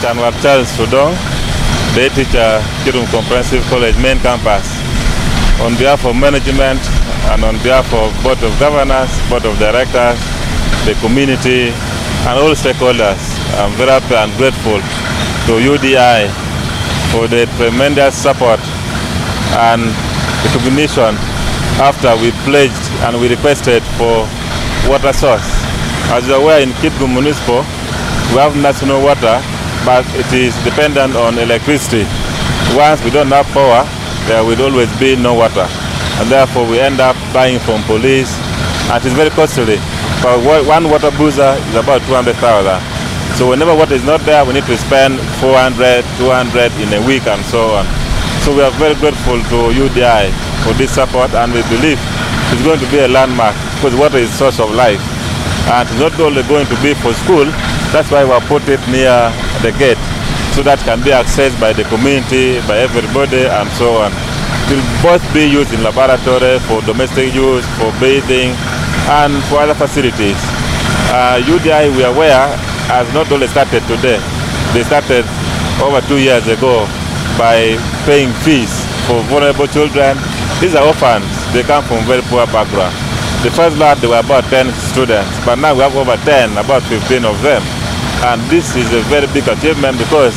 Chanwar Charles Sudong, day teacher, Kirum Comprehensive College main campus. On behalf of management and on behalf of Board of Governors, Board of Directors, the community, and all stakeholders, I'm very happy and grateful to UDI for the tremendous support and recognition after we pledged and we requested for water source. As you're aware, in Kitgum Municipal, we have national water, but it is dependent on electricity. Once we don't have power, there will always be no water. And therefore, we end up buying from police, and it is very costly. For one water boozer is about 200,000. So whenever water is not there, we need to spend 400, 200 in a week and so on. So we are very grateful to UDI for this support, and we believe it's going to be a landmark because water is source of life. And it's not only going to be for school, that's why we have put it near the gate, so that can be accessed by the community, by everybody, and so on. It will both be used in laboratory, for domestic use, for bathing, and for other facilities. UDI, we are aware, has not only started today. They started over 2 years ago by paying fees for vulnerable children. These are orphans. They come from very poor background. The first lot, there were about 10 students, but now we have over 10, about 15 of them. And this is a very big achievement because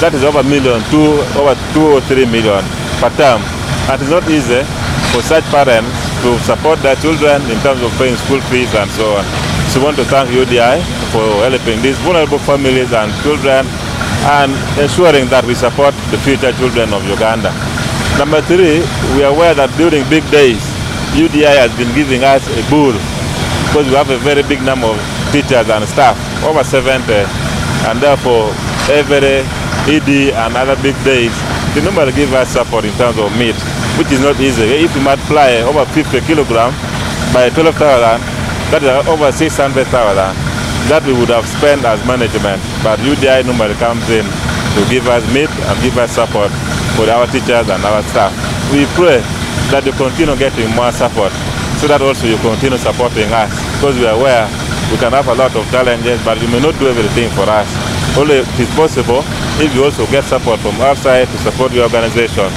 that is over over 2 or 3 million per term. And it's not easy for such parents to support their children in terms of paying school fees and so on. So we want to thank UDI for helping these vulnerable families and children and ensuring that we support the future children of Uganda. Number 3, we are aware that during big days, UDI has been giving us a bull because we have a very big number of teachers and staff, over 70, and therefore every ED and other big days, they normally give us support in terms of meat, which is not easy. If you multiply over 50 kilograms by 12,000, that is over 600,000 that we would have spent as management, but UDI normally comes in to give us meat and give us support for our teachers and our staff. We pray that you continue getting more support so that also you continue supporting us, because we are aware we can have a lot of challenges, but you may not do everything for us. Only it is possible if you also get support from outside to support your organization,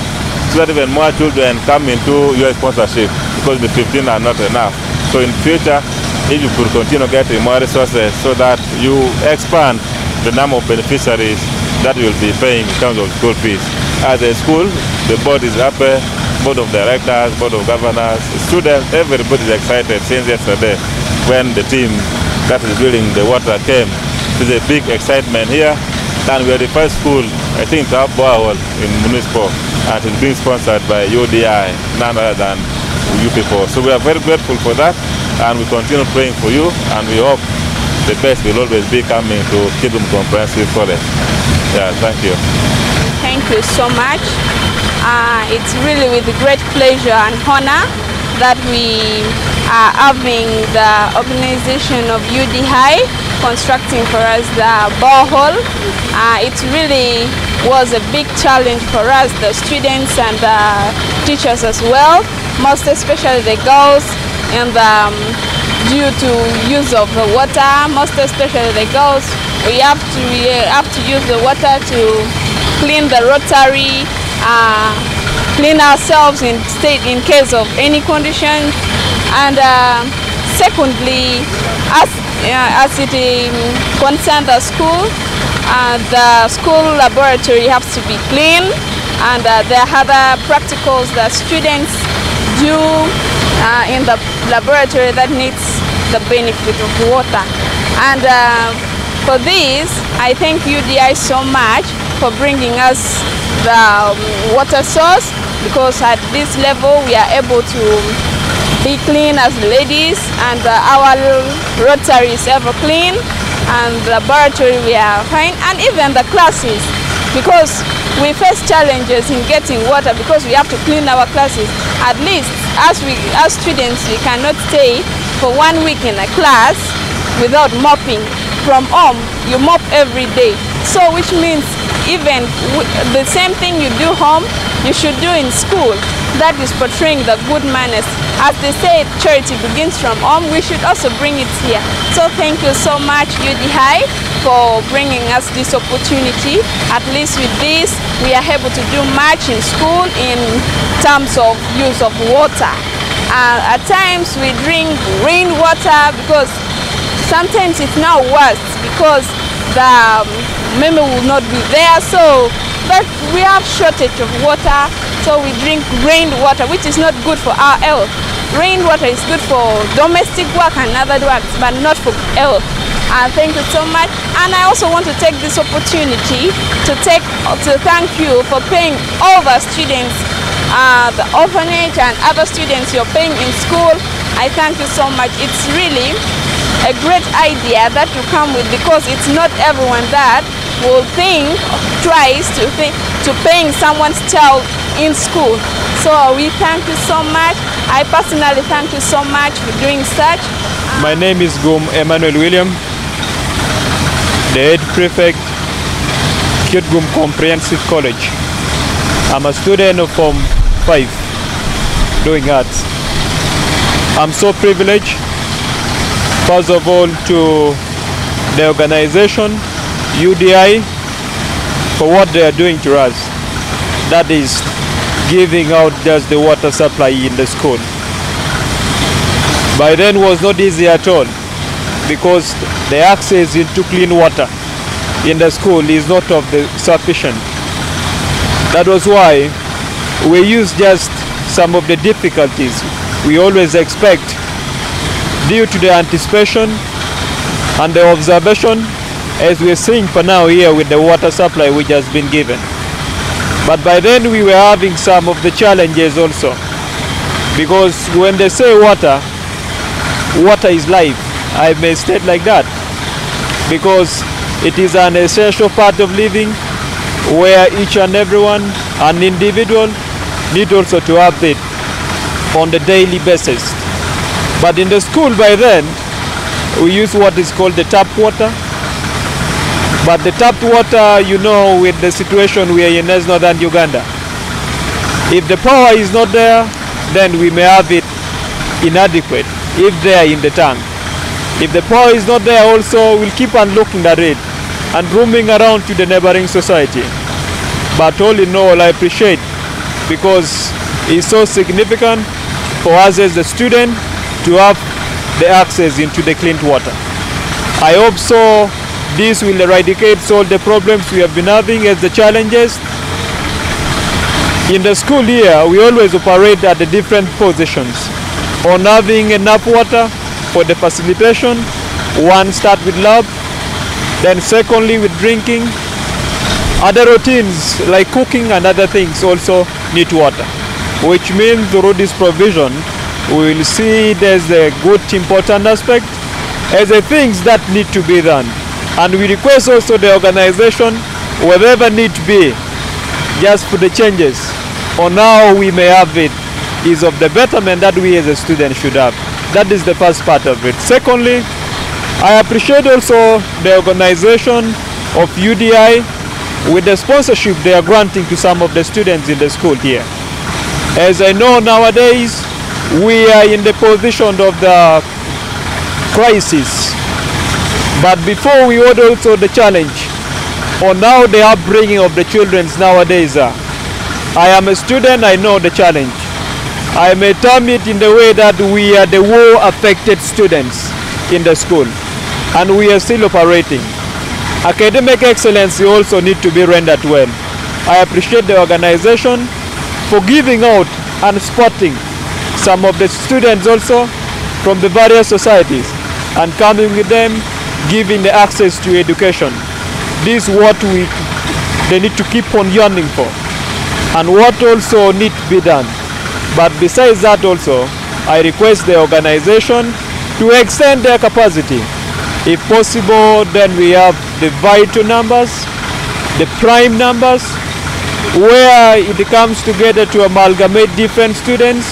so that even more children come into your sponsorship, because the 15 are not enough. So in future, if you could continue getting more resources so that you expand the number of beneficiaries that you will be paying in terms of school fees. As a school, the board is happy, Board of Directors, Board of Governors, students, everybody is excited since yesterday when the team that is building the water came. There's a big excitement here, and we are the first school, I think, to have borehole in municipal, and it's being sponsored by UDI, none other than you people. So we are very grateful for that, and we continue praying for you, and we hope the best will always be coming to Kidum Comprehensive College. Yeah, thank you. Thank you so much. It's really with great pleasure and honor that we are having the organization of UDI constructing for us the borehole. It really was a big challenge for us, the students and the teachers as well, most especially the girls, and due to use of the water, most especially the girls, we have to use the water to clean the rotary, clean ourselves in case of any condition, and secondly, as it concerns the school laboratory has to be clean, and there are other practicals that students do in the laboratory that needs the benefit of water. And for this, I thank UDI so much for bringing us the water source, because at this level we are able to be clean as ladies, and our rotary is ever clean, and the laboratory we are fine, and even the classes, because we face challenges in getting water because we have to clean our classes. At least as students, we cannot stay for 1 week in a class without mopping. From home, you mop every day, so which means even the same thing you do home, you should do in school. That is portraying the good manners. As they say, charity begins from home, we should also bring it here. So thank you so much, UDI. for bringing us this opportunity. At least with this, we are able to do much in school in terms of use of water. At times we drink rainwater because sometimes it's now worse because the meme will not be there. So, but we have shortage of water, so we drink rainwater, which is not good for our health. Rainwater is good for domestic work and other works, but not for health. Thank you so much. And I also want to take this opportunity to thank you for paying all the students, the orphanage and other students you're paying in school. I thank you so much. It's really a great idea that you come with, because it's not everyone that will think twice to paying someone's child in school. So we thank you so much. I personally thank you so much for doing such. My name is Gum Emmanuel William, the head prefect, Kitgum Comprehensive College. I'm a student of Form 5 doing arts. I'm so privileged, first of all, to the organization UDI for what they are doing to us. That is giving out just the water supply in the school. By then was not easy at all, because the access into clean water in the school is not of the sufficient. That was why we used just some of the difficulties we always expect due to the anticipation and the observation, as we're seeing for now here with the water supply which has been given. But by then we were having some of the challenges also, because when they say water, water is life. I may state like that, because it is an essential part of living, where each and everyone, an individual, need also to have it on the daily basis. But in the school by then, we use what is called the tap water. But the tap water, you know, with the situation we are in as northern Uganda, if the power is not there, then we may have it inadequate if they are in the tank. If the power is not there also, we'll keep on looking at it and roaming around to the neighboring society. But all in all, I appreciate, because it's so significant for us as a student to have the access into the clean water. I hope so this will eradicate all the problems we have been having as the challenges. In the school here, we always operate at the different positions on having enough water for the facilitation. One, start with lab, then secondly with drinking. Other routines like cooking and other things also need water, which means through this provision we will see there's a good important aspect as the things that need to be done. And we request also the organization, whatever need to be, just for the changes on how we may have it is of the betterment that we as a student should have. That is the first part of it. Secondly, I appreciate also the organization of UDI with the sponsorship they are granting to some of the students in the school here. As I know nowadays, we are in the position of the crisis. But before we had also the challenge on how the upbringing of the children nowadays are. I am a student, I know the challenge. I may term it in the way that we are the war-affected students in the school, and we are still operating. Academic excellence also need to be rendered well. I appreciate the organization for giving out and supporting some of the students also from the various societies and coming with them, giving the access to education. This is what they need to keep on yearning for, and what also need to be done. But besides that also, I request the organization to extend their capacity. If possible, then we have the vital numbers, the prime numbers, where it comes together to amalgamate different students,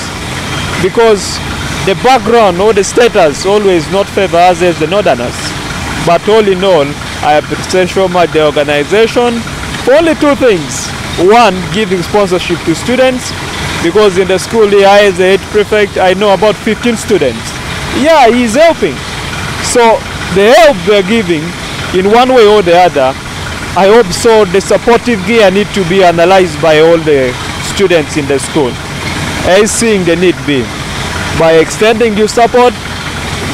because the background or the status always not favor us as the northerners. But all in all, I appreciate so much the organization for only two things. One, giving sponsorship to students, because in the school here as the head prefect, I know about 15 students. Yeah, he's helping. So the help they're giving in one way or the other. I hope so the supportive gear need to be analyzed by all the students in the school, as seeing the need be. By extending due support,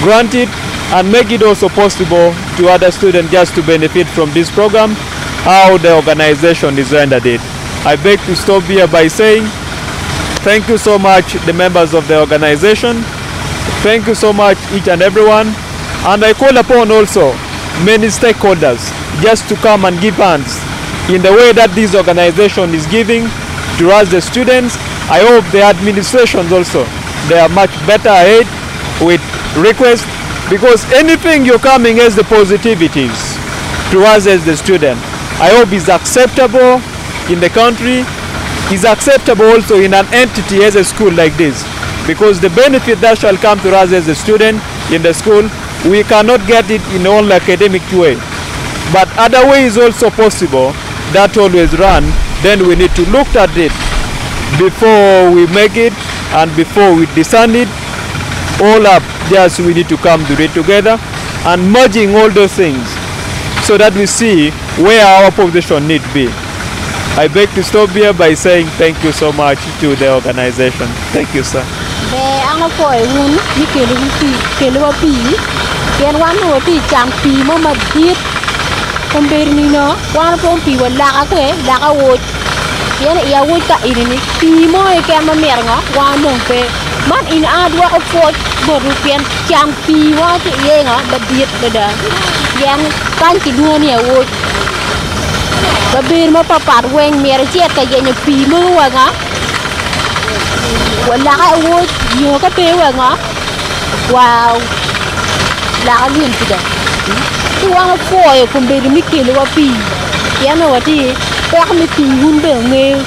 grant it, and make it also possible to other students just to benefit from this program, how the organization is rendered it. I beg to stop here by saying thank you so much, the members of the organization. Thank you so much, each and everyone. And I call upon also many stakeholders just to come and give hands in the way that this organization is giving to us, the students. I hope the administrations also, they are much better ahead with requests, because anything you're coming as the positivities to us as the student, I hope is acceptable in the country, is acceptable also in an entity as a school like this, because the benefit that shall come to us as a student in the school, we cannot get it in all academic way. But other ways also possible that always run, then we need to look at it before we make it and before we discern it all up. Just we need to come to it together and merging all those things so that we see where our position need be. I beg to stop here by saying thank you so much to the organization. Thank you, sir. Man in adwa of fort borupian cham piwa ti yenga badiet beda yang kan ki dunia wo babir ma papar weng mer chet ka yenya pi mo wanga wala ka wo yo ka pe wanga wow la lien tida tu wanga foy ko be mi kilo wa pi yana wati ko mi pi hun be me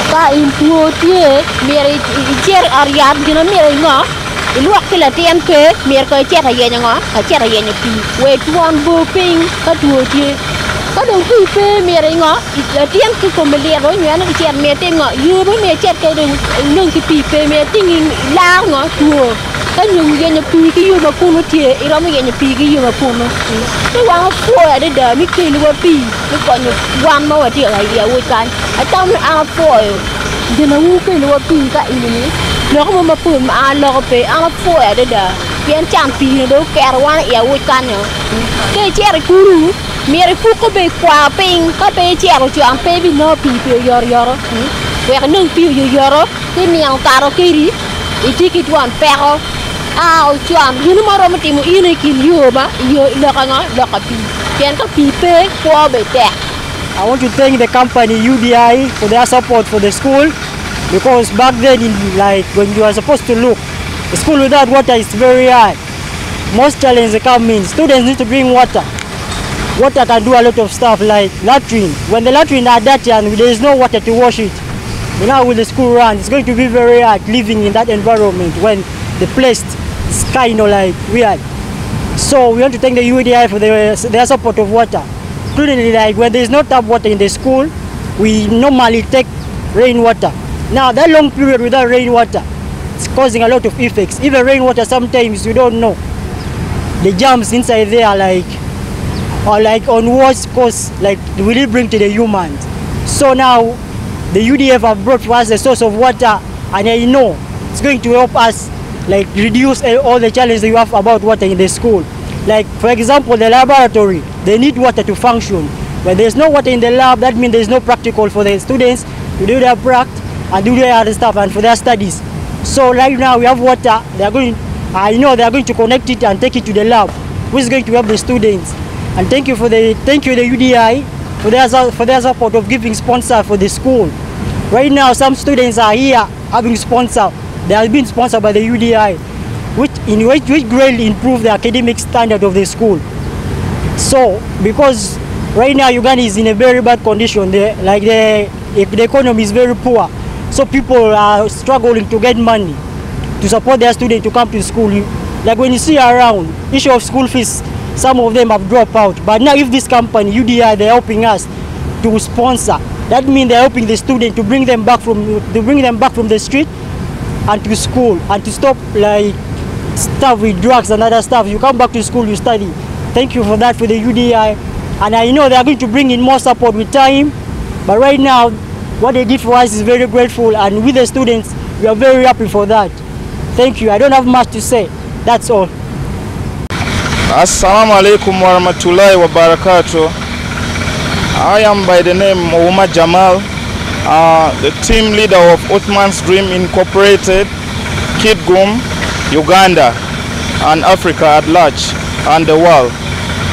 ka impuo tie mere cher ariab gina mere nga luak kila TNP mere ko cher yenya nga ka cher yenya pi we tuan bo ping ka tuo tie ka dong pi pe mere nga TNP ko me le ro nyana cher me te nga yu bo me cher ka dong nung ki pi pe me ting la nga tuo ka nyung yenya pi ki yu ma kuno tie iro me yenya pi ki yu ma kuno tu wang fo de da mi ki lu pi ko nyu wan ma wa tie la ya wo kan atau a foil dina wu pe lo pi ka ini lo ko ma pu ma lo pe a foil de da pian cham pi do per wan ya wu kan yo ke cher kuru mere fu ko be kwa ping ka be cher o cham pe bi no pi pe yor yor we ka nung pi yor ke mi ang karo kiri itiki tuan pero a o cham yunu ma ro ma ti mu ini kin yo ba yo lo ka nga lo ka pi pian ka pi pe ko be te. I want to thank the company UDI for their support for the school, because back then, when you are supposed to look, the school without water is very hard. Most challenges come in. Students need to bring water. Water can do a lot of stuff like latrine. When the latrine are dirty and there is no water to wash it, with the school run, it's going to be very hard living in that environment when the place is kind of weird. So we want to thank the UDI for their support of water. Including when there is no tap water in the school, we normally take rainwater. Now that long period without rainwater, it's causing a lot of effects. Even rainwater sometimes you don't know. The germs inside there on worse cause will it bring to the humans. So now the UDF have brought to us a source of water, and I know it's going to help us reduce all the challenges you have about water in the school. For example, the laboratory, they need water to function. When there's no water in the lab, that means there's no practical for the students to do their practice and do their other stuff and for their studies. So right now we have water. I know they are going to connect it and take it to the lab, which is going to help the students. And thank you the UDI for their support of giving sponsor for the school. Right now, some students are here having sponsor. They are being sponsored by the UDI. Which greatly improve the academic standard of the school. So, because right now Uganda is in a very bad condition, the economy is very poor, so people are struggling to get money to support their students to come to school. When you see around, issue of school fees, some of them have dropped out. But now if this company, UDI, they're helping us to sponsor, that means they're helping the student to bring them back from the street and to school, and to stop stuff with drugs and other stuff. You come back to school, you study. thank you for that for the UDI. And I know they are going to bring in more support with time. But right now, what they did for us is very grateful, and with the students, we are very happy for that. Thank you. I don't have much to say. That's all. Assalamu alaikum wa rahmatullahi wa barakatuh. I am by the name Umar Jamal, the team leader of Uthman's Dream Incorporated, Kidgum, Uganda, and Africa at large, and the world.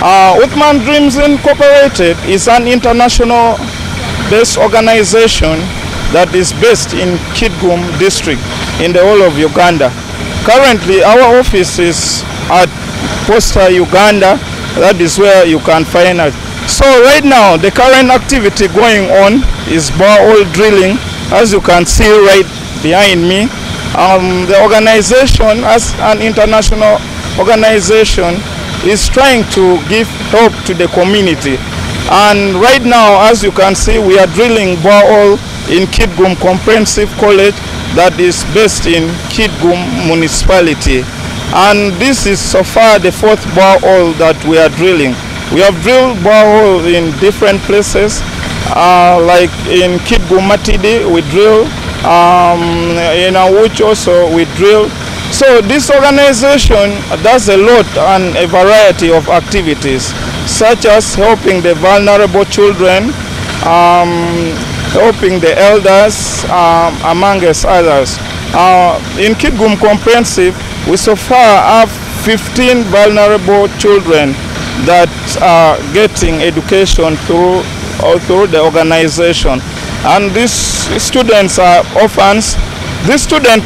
Uthman Dreams Incorporated is an international-based organization that is based in Kidgum district in the whole of Uganda. Currently, our office is at Posta, Uganda. That is where you can find us. So right now, the current activity going on is borehole drilling, as you can see right behind me. The organization, as an international organization, is trying to give help to the community. And right now, as you can see, we are drilling borehole in Kidgum Comprehensive College that is based in Kidgum municipality. And this is so far the 4th borehole that we are drilling. We have drilled borehole in different places, like in Kidgum Matidi we drill, in Awuch also we drill. So this organization does a lot and a variety of activities, such as helping the vulnerable children, helping the elders, amongst others. In Kidgum Comprehensive, we so far have 15 vulnerable children that are getting education through the organization. And these students are orphans. These students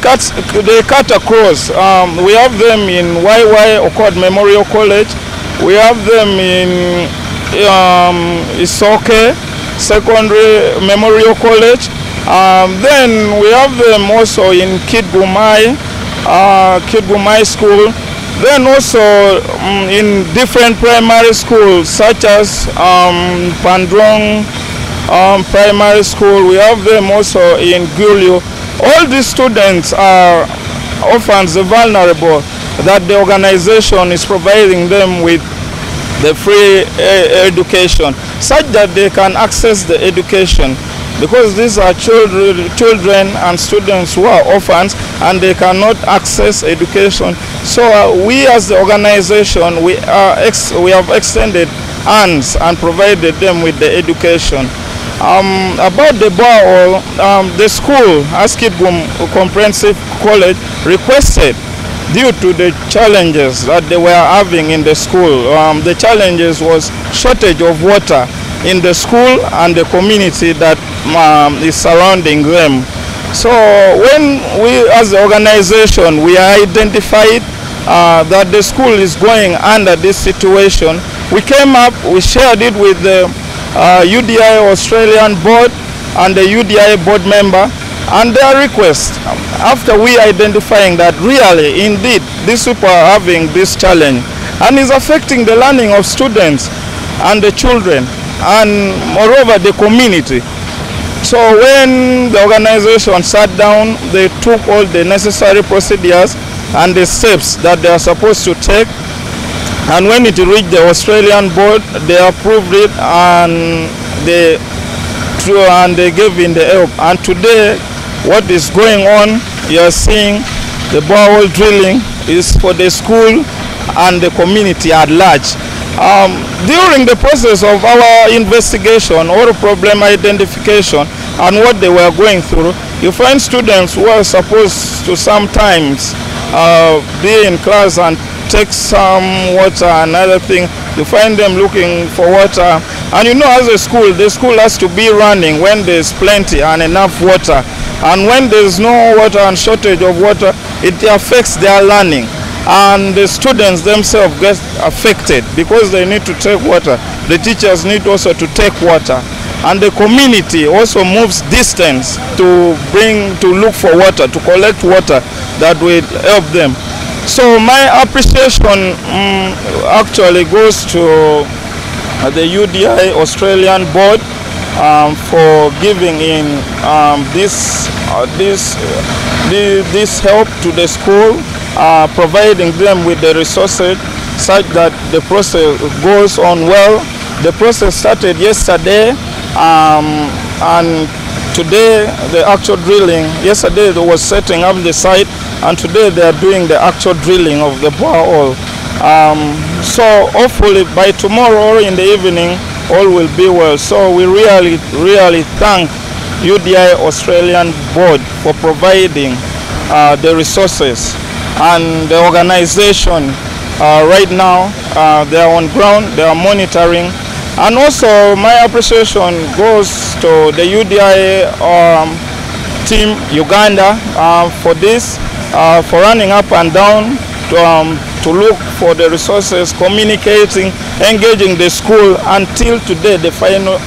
they cut across. We have them in YY Okod Memorial College. We have them in Isoke Secondary Memorial College. Then we have them also in Kidgum High School. Then also in different primary schools, such as Pandrong Primary School. We have them also in Gulio. All these students are orphans, the vulnerable, that the organization is providing them with the free education, such that they can access the education. Because these are children and students who are orphans and they cannot access education. So we as the organization, we have extended hands and provided them with the education. About the borehole, the school, Kidgum Comprehensive College, requested, due to the challenges that they were having in the school. The challenges was shortage of water in the school and the community that is surrounding them. So when we as the organization, we identified that the school is going under this situation, we came up, we shared it with the UDI Australian board and the UDI board member, and their request, after we identifying that really, indeed, these people are having this challenge and is affecting the learning of students and the children and moreover the community. So when the organization sat down, they took all the necessary procedures and the steps that they are supposed to take, and when it reached the Australian board, they approved it and they gave in the help. And today, what is going on, you are seeing the borehole drilling is for the school and the community at large. During the process of our investigation or problem identification and what they were going through, you find students who are supposed to sometimes be in class and take some water and other thing. You find them looking for water, and you know, as a school, the school has to be running when there's plenty and enough water, and when there's no water and shortage of water, it affects their learning, and the students themselves get affected because they need to take water. The teachers need also to take water, and the community also moves distance to look for water, to collect water that will help them. So my appreciation actually goes to the UDI Australian board for giving in this help to the school, providing them with the resources such that the process goes on well. The process started yesterday, and today the actual drilling. Yesterday they was setting up the site, and today they are doing the actual drilling of the borehole. So hopefully by tomorrow or in the evening all will be well. So we really thank UDI Australian Board for providing the resources, and the organization right now they are on ground, they are monitoring. And also my appreciation goes to the UDI team Uganda for this, for running up and down to look for the resources, communicating, engaging the school until today, the final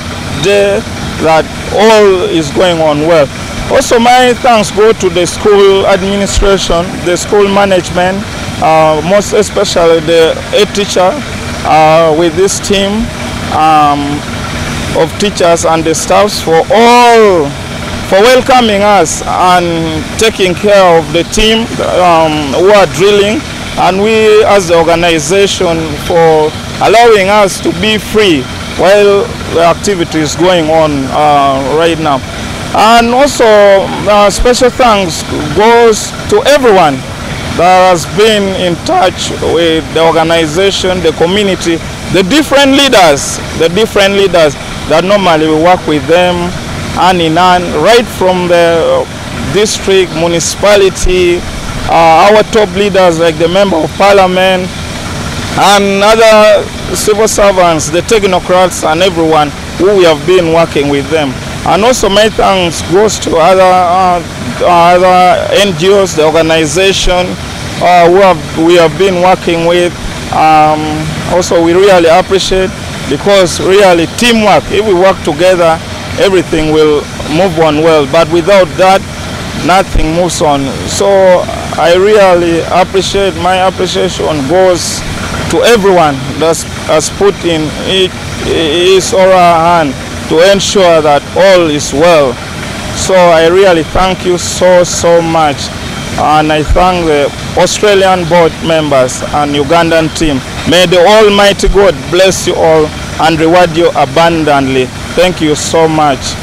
day, that all is going on well. Also my thanks go to the school administration, the school management, most especially the head teacher with this team of teachers and the staffs for welcoming us and taking care of the team who are drilling, and we as the organization for allowing us to be free while the activity is going on right now. And also special thanks goes to everyone that has been in touch with the organization, the community, the different leaders that normally we work with them hand in hand, right from the district, municipality, our top leaders like the Member of Parliament and other civil servants, the technocrats and everyone who we have been working with them. And also my thanks goes to other NGOs, the organization we have been working with. Also we really appreciate, because really teamwork, if we work together, everything will move on well, but without that nothing moves on. So I really appreciate, my appreciation goes to everyone that has put in his or her hand to ensure that all is well. So I really thank you so much, and I thank the Australian board members and Ugandan team. May the Almighty God bless you all and reward you abundantly. Thank you so much.